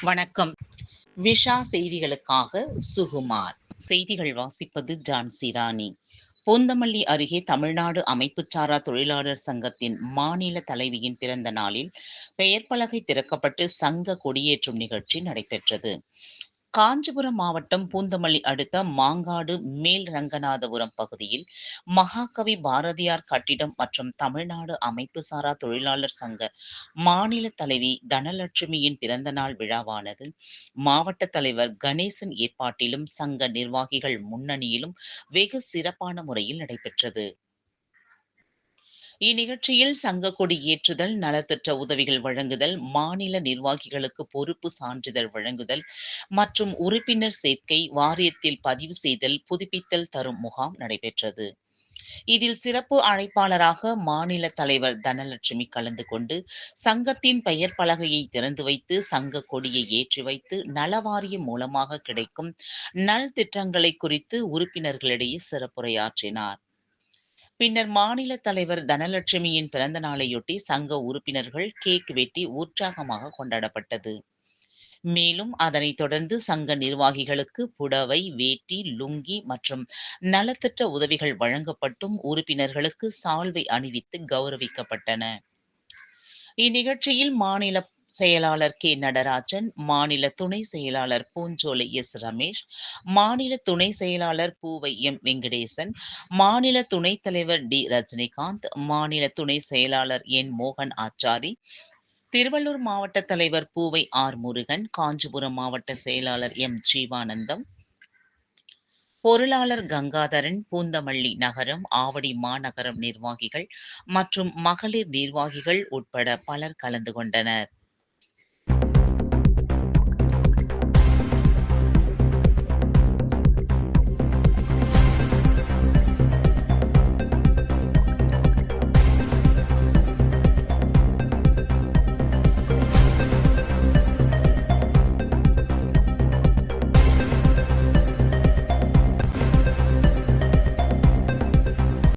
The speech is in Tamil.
வணக்கம். விஷா செய்திகளுக்காக சுகுமார். செய்திகள் வாசிப்பது ஜான்சி ராணி. பூந்தமல்லி அருகே தமிழ்நாடு அமைப்புச்சாரா தொழிலாளர் சங்கத்தின் மாநில தலைவியின் பிறந்த நாளில் பெயர் பலகை திறக்கப்பட்டு சங்க கொடியேற்றும் நிகழ்ச்சி நடைபெற்றது. காஞ்சிபுரம் மாவட்டம் பூந்தமல்லி அடுத்த மாங்காடு மேல் ரங்கநாதபுரம் பகுதியில் மகாகவி பாரதியார் கட்டிடம் மற்றும் தமிழ்நாடு அமைப்புசாரா தொழிலாளர் சங்க மாநில தலைவி தனலட்சுமியின் பிறந்தநாள் விழாவானது மாவட்ட தலைவர் கணேசன் ஏற்பாட்டிலும் சங்க நிர்வாகிகள் முன்னணியிலும் வெகு சிறப்பான முறையில் நடைபெற்றது. இந்நிகழ்ச்சியில் சங்க கொடி ஏற்றுதல், நலத்திட்ட உதவிகள் வழங்குதல், மாநில நிர்வாகிகளுக்கு பொறுப்பு சான்றிதழ் வழங்குதல் மற்றும் உறுப்பினர் சேர்க்கை, வாரியத்தில் பதிவு செய்தல், புதுப்பித்தல் தரும் முகாம் நடைபெற்றது. இதில் சிறப்பு அழைப்பாளராக மாநில தலைவர் தனலட்சுமி கலந்து கொண்டு சங்கத்தின் பெயர் பலகையை திறந்து வைத்து சங்க கொடியை ஏற்றி வைத்து நலவாரியம் மூலமாக கிடைக்கும் நல் திட்டங்களை குறித்து உறுப்பினர்களிடையே சிறப்புரையாற்றினார். பின்னர் மாநில தலைவர் தனலட்சுமியின் பிறந்த நாளையொட்டி சங்க உறுப்பினர்கள் கேக் வெட்டி உற்சாகமாக கொண்டாடப்பட்டது. மேலும் அதனைத் தொடர்ந்து சங்க நிர்வாகிகளுக்கு புடவை, வேட்டி, லுங்கி மற்றும் நலத்திட்ட உதவிகள் வழங்கப்பட்டும் உறுப்பினர்களுக்கு சால்வை அணிவித்து கௌரவிக்கப்பட்டன. இந்நிகழ்ச்சியில் மாநில செயலாளர் கே நடராஜன், மாநில துணை செயலாளர் பூஞ்சோலை எஸ் ரமேஷ், மாநில துணை செயலாளர் பூவை எம் வெங்கடேசன், மாநில துணைத் தலைவர் டி ரஜினிகாந்த், மாநில துணை செயலாளர் என் மோகன் ஆச்சாரி, திருவள்ளூர் மாவட்ட தலைவர் பூவை ஆர் முருகன், காஞ்சிபுரம் மாவட்ட செயலாளர் எம் ஜீவானந்தம், பொருளாளர் கங்காதரன், பூந்தமல்லி நகரம், ஆவடி மாநகரம் நிர்வாகிகள் மற்றும் மகளிர் நிர்வாகிகள் உட்பட பலர் கலந்து கொண்டனர்.